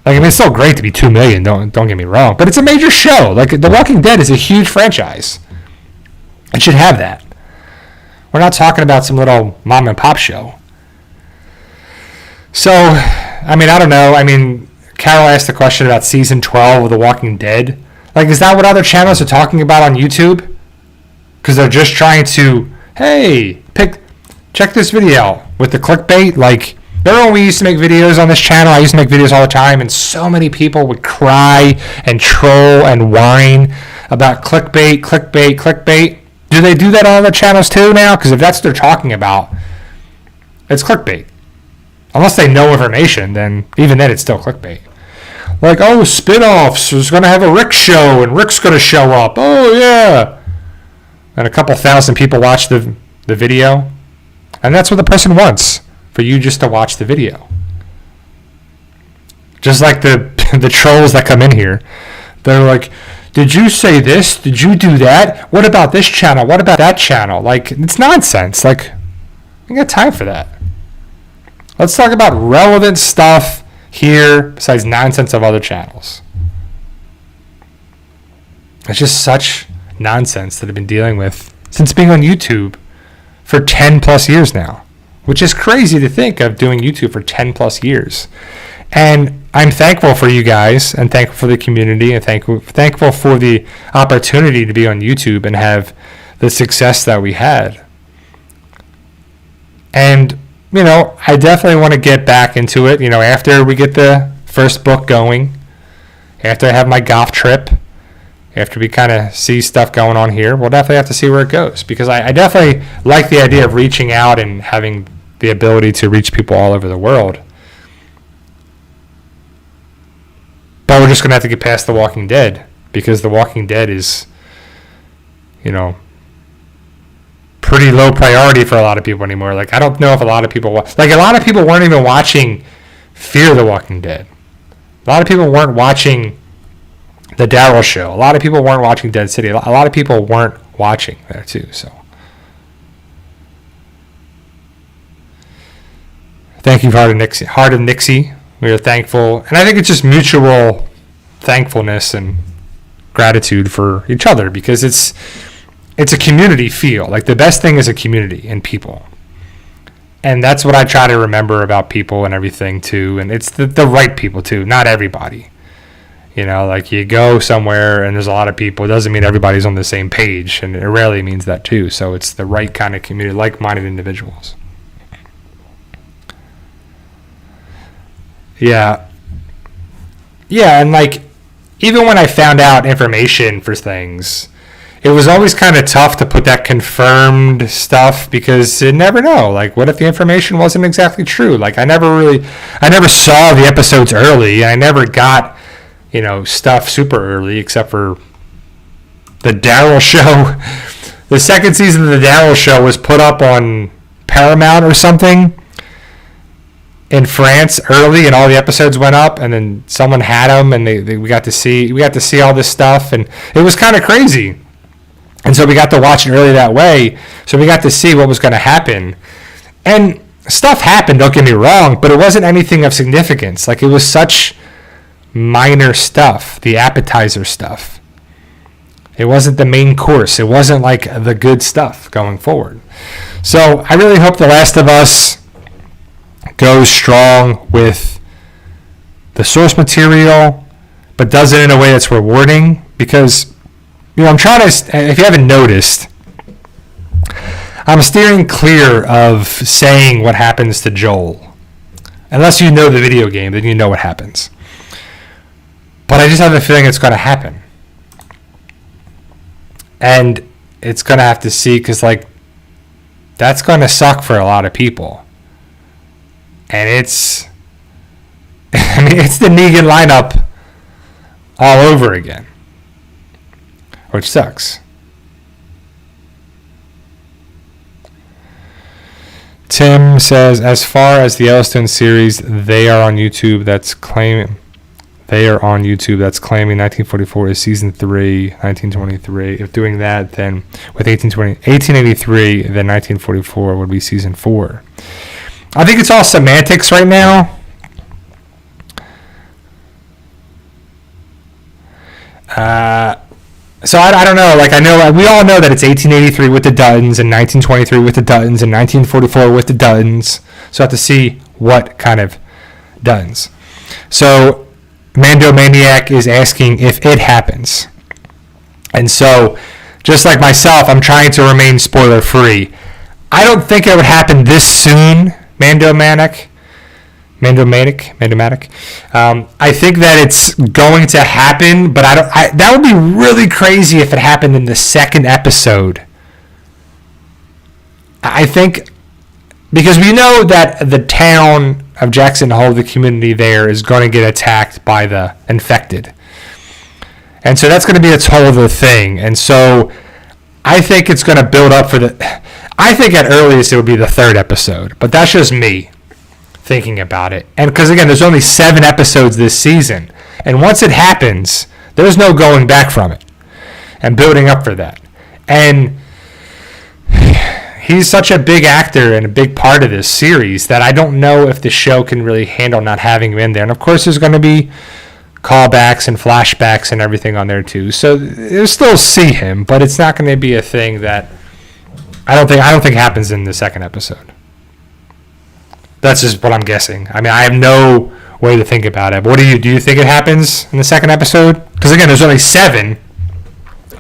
Like, I mean, it's still great to be 2 million, don't get me wrong, but it's a major show. Like, The Walking Dead is a huge franchise. It should have that. We're not talking about some little mom and pop show. So, I mean, I don't know. I mean, Carol asked the question about season 12 of The Walking Dead. Like, is that what other channels are talking about on YouTube? Because they're just trying to, hey, check this video out with the clickbait. Like, remember when we used to make videos on this channel? I used to make videos all the time, and so many people would cry and troll and whine about clickbait. Do they do that on other channels too now? Because if that's what they're talking about, it's clickbait. Unless they know information, then even then it's still clickbait. Like, oh, Spinoffs is going to have a Rick show, and Rick's going to show up. Oh, yeah. And a couple thousand people watch the video. And that's what the person wants, for you just to watch the video. Just like the trolls that come in here. They're like, did you say this? Did you do that? What about this channel? What about that channel? Like, it's nonsense. Like, I got time for that. Let's talk about relevant stuff here besides nonsense of other channels. It's just such nonsense that I've been dealing with since being on YouTube for 10 plus years now, which is crazy to think of doing YouTube for 10 plus years. And I'm thankful for you guys, and thankful for the community, and thankful for the opportunity to be on YouTube and have the success that we had. And you know, I definitely want to get back into it, you know, after we get the first book going, after I have my golf trip, after we kind of see stuff going on here, we'll definitely have to see where it goes, because I definitely like the idea of reaching out and having the ability to reach people all over the world. But we're just going to have to get past The Walking Dead, because The Walking Dead is, you know, pretty low priority for a lot of people anymore. Like, I don't know if a lot of people weren't even watching Fear the Walking Dead. A lot of people weren't watching The Daryl Show. A lot of people weren't watching Dead City. A lot of people weren't watching there too. So thank you, Heart of Nixie. We are thankful, and I think it's just mutual thankfulness and gratitude for each other, because it's a community feel. Like, the best thing is a community and people. And that's what I try to remember about people and everything too. And it's the right people too, not everybody. You know, like, you go somewhere and there's a lot of people, it doesn't mean everybody's on the same page, and it rarely means that too. So it's the right kind of community, like-minded individuals. Yeah, and like, even when I found out information for things, it was always kind of tough to put that confirmed stuff, because you never know. Like, what if the information wasn't exactly true? Like, I never saw the episodes early. I never got, you know, stuff super early, except for the Daryl Show. The second season of the Daryl Show was put up on Paramount or something in France early, and all the episodes went up, and then someone had them, and we got to see all this stuff, and it was kind of crazy. And so we got to watch it early that way, so we got to see what was going to happen. And stuff happened, don't get me wrong, but it wasn't anything of significance. Like, it was such minor stuff, the appetizer stuff. It wasn't the main course. It wasn't like the good stuff going forward. So I really hope The Last of Us goes strong with the source material, but does it in a way that's rewarding, because, you know, I'm trying to, if you haven't noticed, I'm steering clear of saying what happens to Joel. Unless you know the video game, then you know what happens. But I just have a feeling it's going to happen. And it's going to have to see, because, like, that's going to suck for a lot of people. And it's the Negan lineup all over again, which sucks. Tim says, as far as the Yellowstone series, they are on YouTube. That's claiming 1944 is season 3, 1923. If doing that, then with 1883, then 1944 would be season 4. I think it's all semantics right now. So I don't know. Like, I know we all know that it's 1883 with the Duttons and 1923 with the Duttons and 1944 with the Duttons. So I have to see what kind of Duttons. So Mando Maniac is asking if it happens. And so, just like myself, I'm trying to remain spoiler free. I don't think it would happen this soon, Mando Maniac. I think that it's going to happen, but that would be really crazy if it happened in the second episode. I think, because we know that the town of Jackson Hole, the community there, is going to get attacked by the infected. And so that's going to be its whole other thing. And so I think it's going to build up I think at earliest it would be the third episode, but that's just me thinking about it. And because, again, there's only 7 episodes this season. And once it happens, there's no going back from it and building up for that. And he's such a big actor and a big part of this series that I don't know if the show can really handle not having him in there. And, of course, there's going to be callbacks and flashbacks and everything on there, too. So you'll still see him, but it's not going to be a thing that I don't think happens in the second episode. That's just what I'm guessing. I mean, I have no way to think about it. But do you think it happens in the second episode? Because, again, there's only 7.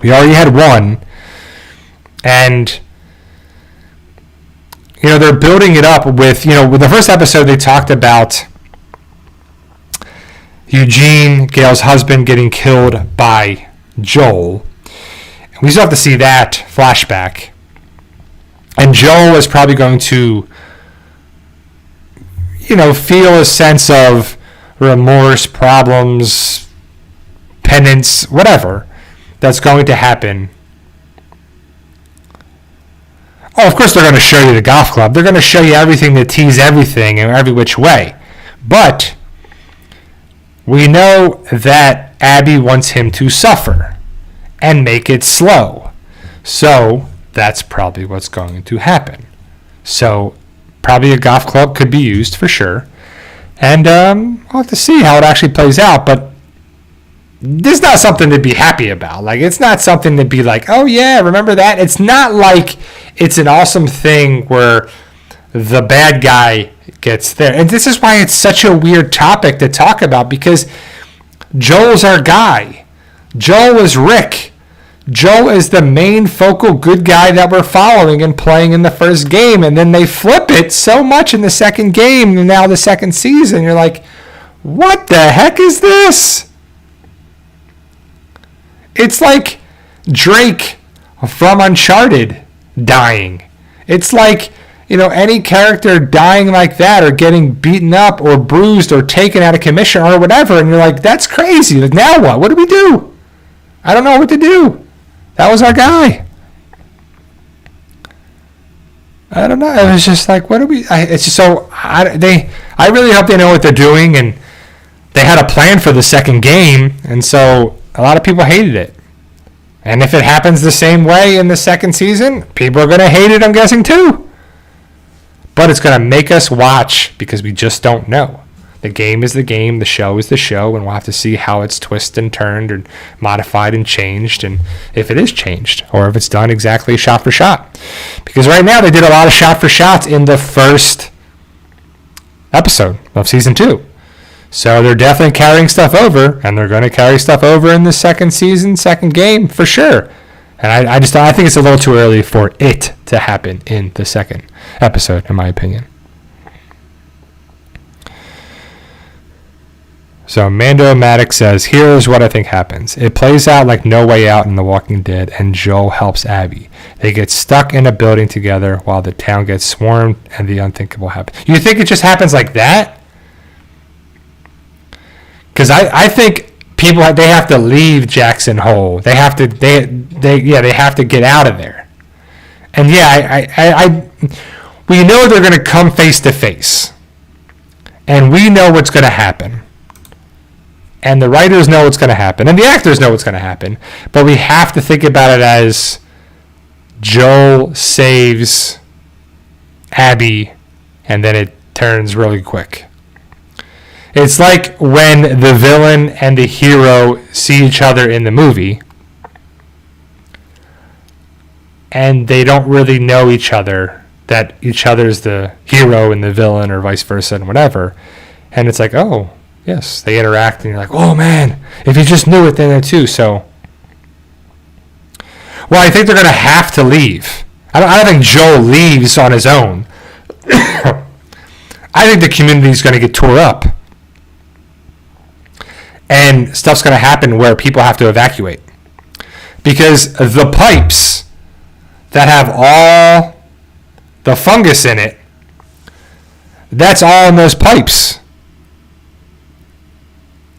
We already had 1. And, they're building it up with, with the first episode they talked about Eugene, Gail's husband, getting killed by Joel. And we still have to see that flashback. And Joel is probably going to feel a sense of remorse, problems, penance, whatever that's going to happen. Oh, of course they're going to show you the golf club. They're going to show you everything to tease everything in every which way. But we know that Abby wants him to suffer and make it slow. So that's probably what's going to happen. So probably a golf club could be used for sure. And I'll have to see how it actually plays out. But this is not something to be happy about. Like, it's not something to be like, oh, yeah, remember that? It's not like it's an awesome thing where the bad guy gets there. And this is why it's such a weird topic to talk about, because Joel's our guy. Joel is Rick. Joel is the main focal good guy that we're following and playing in the first game. And then they flip it so much in the second game and now the second season. You're like, what the heck is this? It's like Drake from Uncharted dying. It's like, any character dying like that or getting beaten up or bruised or taken out of commission or whatever. And you're like, that's crazy. Like, now what? What do we do? I don't know what to do. That was our guy. I don't know. It was just like, what do we? It's just so I really hope they know what they're doing, and they had a plan for the second game, and so a lot of people hated it. And if it happens the same way in the second season, people are going to hate it, I'm guessing, too. But it's going to make us watch because we just don't know. The game is the game, the show is the show, and we'll have to see how it's twisted and turned and modified and changed, and if it is changed, or if it's done exactly shot for shot. Because right now they did a lot of shot for shots in the first episode of season 2. So they're definitely carrying stuff over, and they're going to carry stuff over in the second season, second game, for sure. And I think it's a little too early for it to happen in the second episode, in my opinion. So Mando Maddox says, here's what I think happens. It plays out like No Way Out in The Walking Dead, and Joel helps Abby. They get stuck in a building together while the town gets swarmed and the unthinkable happens. You think it just happens like that? Because I think people, they have to leave Jackson Hole. They have to they have to get out of there. And yeah, we know they're going to come face to face. And we know what's going to happen. And the writers know what's going to happen. And the actors know what's going to happen. But we have to think about it as Joel saves Abby, and then it turns really quick. It's like when the villain and the hero see each other in the movie, and they don't really know each other, that each other's the hero and the villain, or vice versa, and whatever. And it's like, oh, yes, they interact, and you're like, oh man, if you just knew it, then it too. So, well, I think they're going to have to leave. I don't think Joel leaves on his own. I think the community is going to get tore up. And stuff's going to happen where people have to evacuate. Because the pipes that have all the fungus in it, that's all in those pipes.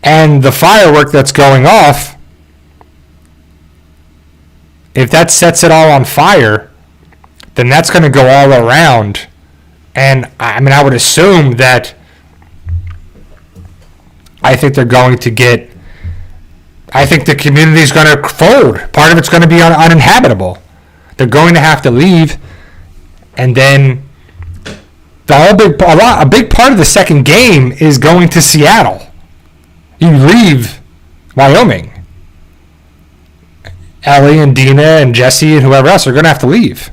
And the firework that's going off, if that sets it all on fire, then that's going to go all around. And I mean, I would assume that I think they're going to get, I think the community is going to fold. Part of it's going to be uninhabitable. They're going to have to leave. And then a big part of the second game is going to Seattle. You leave Wyoming. Ellie and Dina and Jesse and whoever else are going to have to leave.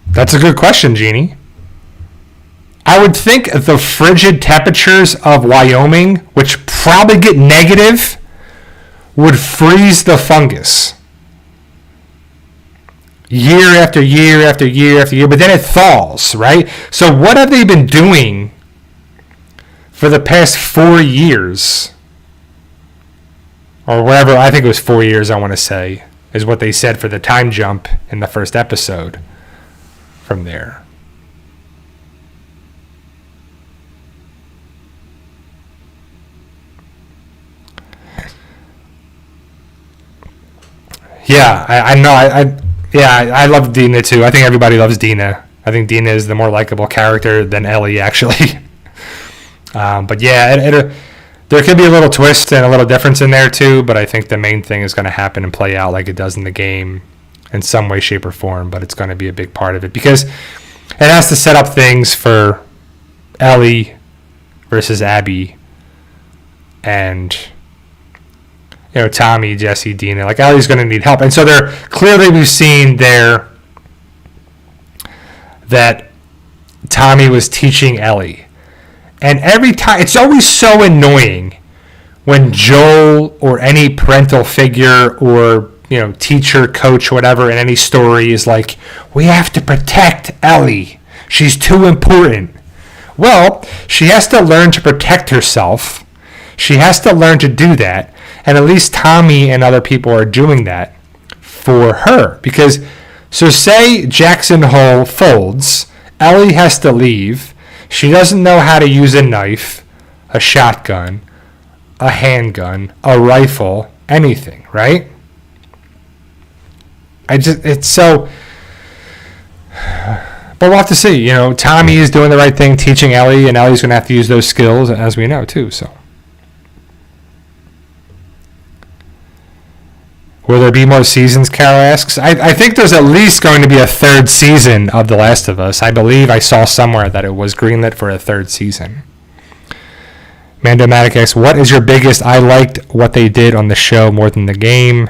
That's a good question, Jeannie. I would think the frigid temperatures of Wyoming, which probably get negative, would freeze the fungus. Year after year after year after year, but then it thaws, right? So what have they been doing for the past 4 years? Or whatever, I think it was 4 years, I want to say, is what they said for the time jump in the first episode. From there. Yeah, I know. I love Dina too. I think everybody loves Dina. I think Dina is the more likable character than Ellie, actually. But yeah, there could be a little twist and a little difference in there too. But I think the main thing is going to happen and play out like it does in the game. In some way, shape, or form, but it's going to be a big part of it because it has to set up things for Ellie versus Abby and, you know, Tommy, Jesse, Dina. Like, Ellie's going to need help. And so they're clearly, we've seen there that Tommy was teaching Ellie. And every time, it's always so annoying when Joel or any parental figure or, you know, teacher, coach, whatever, in any story is like, we have to protect Ellie. She's too important. Well, she has to learn to protect herself. She has to learn to do that. And at least Tommy and other people are doing that for her. Because, so say Jackson Hole folds, Ellie has to leave. She doesn't know how to use a knife, a shotgun, a handgun, a rifle, anything, right? It's so, but we'll have to see. You know, Tommy is doing the right thing, teaching Ellie, and Ellie's going to have to use those skills, as we know, too. So, will there be more seasons, Carol asks? I think there's at least going to be a third season of The Last of Us. I believe I saw somewhere that it was greenlit for a third season. Mandomatic asks, what is your biggest, I liked what they did on the show more than the game,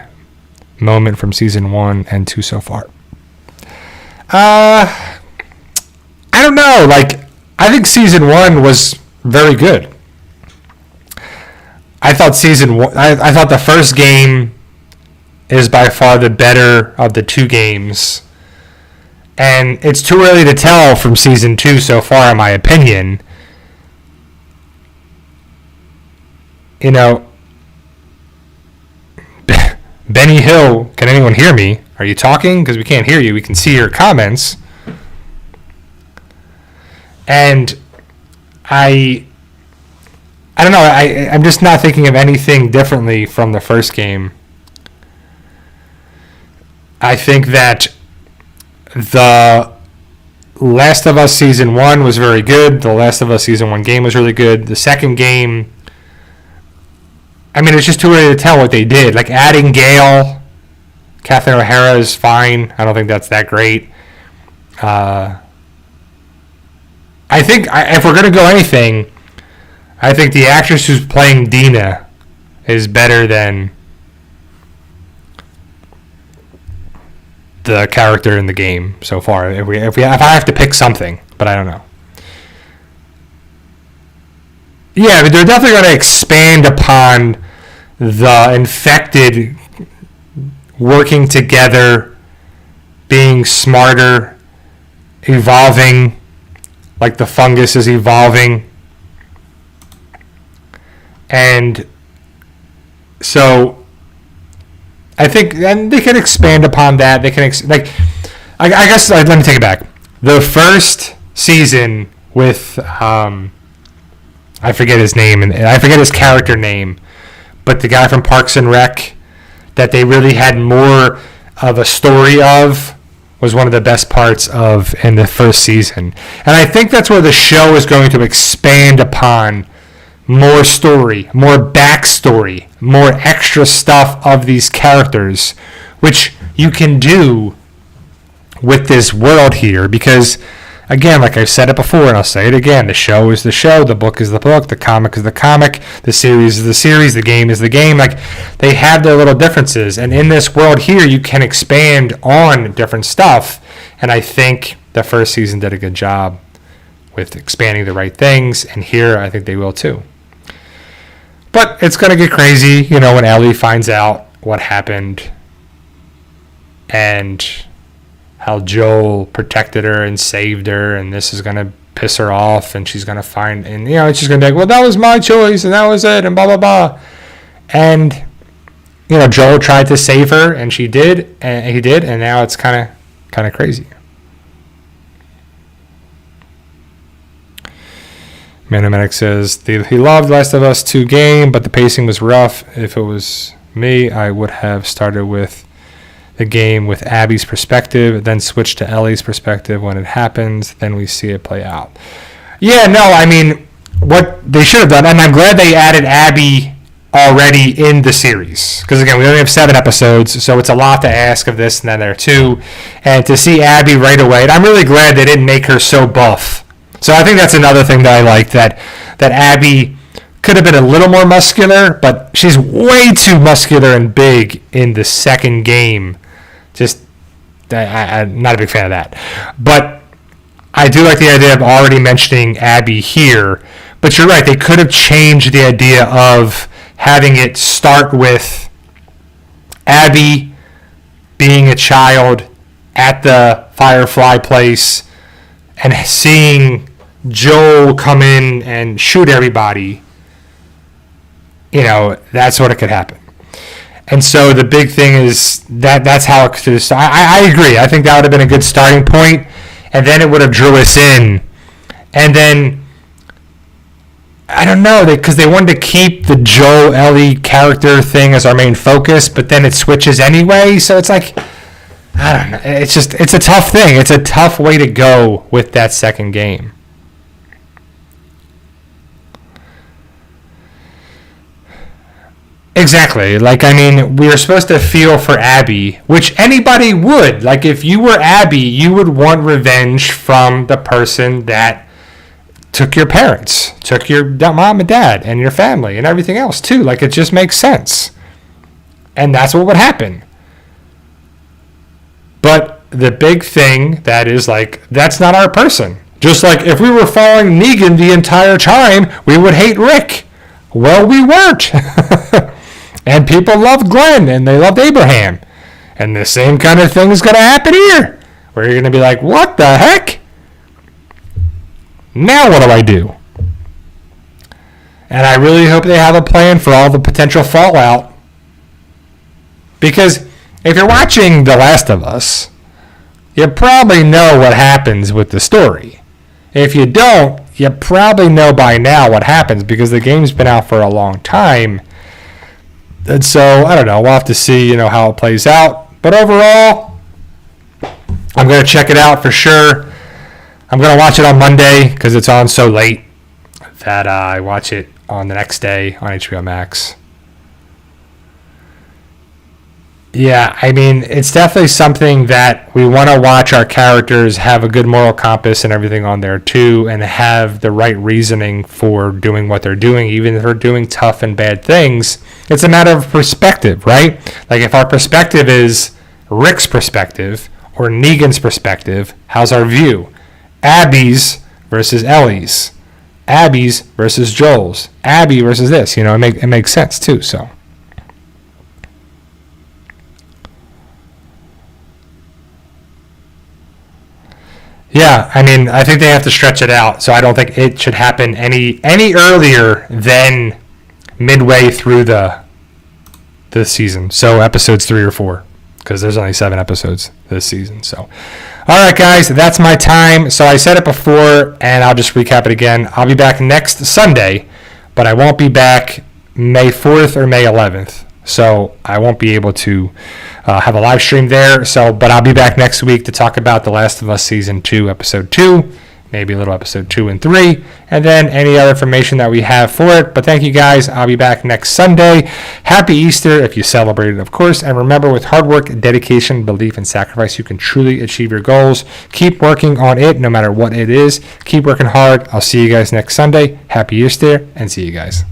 moment from season 1 and 2 so far? I don't know. Like, I think season 1 was very good. I thought season 1, I thought the first game is by far the better of the 2 games. And it's too early to tell from season 2 so far, in my opinion. You know, Benny Hill, can anyone hear me? Are you talking? Because we can't hear you. We can see your comments. And I don't know. I'm just not thinking of anything differently from the first game. I think that the Last of Us Season 1 was very good. The Last of Us Season 1 game was really good. The second game, I mean, it's just too early to tell what they did. Like, adding Gale, Catherine O'Hara is fine. I don't think that's that great. I think, if we're going to go anything, I think the actress who's playing Dina is better than the character in the game so far. If I have to pick something, but I don't know. Yeah, but they're definitely going to expand upon the infected working together, being smarter, evolving, like the fungus is evolving. And so I think, and they can expand upon that. They can I guess let me take it back. The first season with I forget his name and I forget his character name, but the guy from Parks and Rec that they really had more of a story of was one of the best parts of in the first season. And I think that's where the show is going to expand upon more story, more backstory, more extra stuff of these characters, which you can do with this world here because, again, like I've said it before and I'll say it again, the show is the show, the book is the book, the comic is the comic, the series is the series, the game is the game. Like, they have their little differences, and in this world here you can expand on different stuff, and I think the first season did a good job with expanding the right things, and here I think they will too. But it's going to get crazy, you know, when Ellie finds out what happened and how Joel protected her and saved her, and this is going to piss her off, and she's going to find, and, you know, she's going to be like, well, that was my choice, and that was it, and blah, blah, blah. And, you know, Joel tried to save her, and she did, and he did, and now it's kind of crazy. Manomedic says, he loved Last of Us 2 game, but the pacing was rough. If it was me, I would have started with the game with Abby's perspective, then switched to Ellie's perspective when it happens, then we see it play out. Yeah, no, I mean, what they should have done, and I'm glad they added Abby already in the series, because again, we only have 7 episodes, so it's a lot to ask of this and then there too, and to see Abby right away, and I'm really glad they didn't make her so buff. So I think that's another thing that I like, that Abby could have been a little more muscular, but she's way too muscular and big in the second game. Just, I'm not a big fan of that. But I do like the idea of already mentioning Abby here. But you're right, they could have changed the idea of having it start with Abby being a child at the Firefly place and seeing Joel come in and shoot everybody. You know, that's what it could happen. And so the big thing is that's how it could start. I agree. I think that would have been a good starting point, and then it would have drew us in. And then, I don't know, because they wanted to keep the Joel Ellie character thing as our main focus, but then it switches anyway. So it's like, I don't know. It's a tough thing. It's a tough way to go with that second game. Exactly. Like, I mean, we were supposed to feel for Abby, which anybody would. Like, if you were Abby, you would want revenge from the person that took your parents, took your mom and dad, and your family, and everything else, too. Like, it just makes sense. And that's what would happen. But the big thing that is, like, that's not our person. Just like if we were following Negan the entire time, we would hate Rick. Well, we weren't. And people loved Glenn, and they loved Abraham. And the same kind of thing is going to happen here, where you're going to be like, what the heck? Now what do I do? And I really hope they have a plan for all the potential fallout. Because if you're watching The Last of Us, you probably know what happens with the story. If you don't, you probably know by now what happens, because the game's been out for a long time. And so, I don't know, we'll have to see, how it plays out. But overall, I'm going to check it out for sure. I'm going to watch it on Monday because it's on so late that I watch it on the next day on HBO Max. Yeah, I mean, it's definitely something that we want to watch our characters have a good moral compass and everything on there too, and have the right reasoning for doing what they're doing, even if they're doing tough and bad things. It's a matter of perspective, right? Like if our perspective is Rick's perspective or Negan's perspective, how's our view? Abby's versus Ellie's. Abby's versus Joel's. Abby versus this. You know, it makes sense too, so. Yeah, I mean, I think they have to stretch it out, so I don't think it should happen any earlier than midway through the season. So episodes 3 or 4, because there's only 7 episodes this season. So, all right, guys, that's my time. So I said it before, and I'll just recap it again. I'll be back next Sunday, but I won't be back May 4th or May 11th. So I won't be able to have a live stream there. But I'll be back next week to talk about The Last of Us Season 2, Episode 2, maybe a little Episode 2 and 3, and then any other information that we have for it. But thank you, guys. I'll be back next Sunday. Happy Easter if you celebrate it, of course. And remember, with hard work, dedication, belief, and sacrifice, you can truly achieve your goals. Keep working on it, no matter what it is. Keep working hard. I'll see you guys next Sunday. Happy Easter, and see you guys.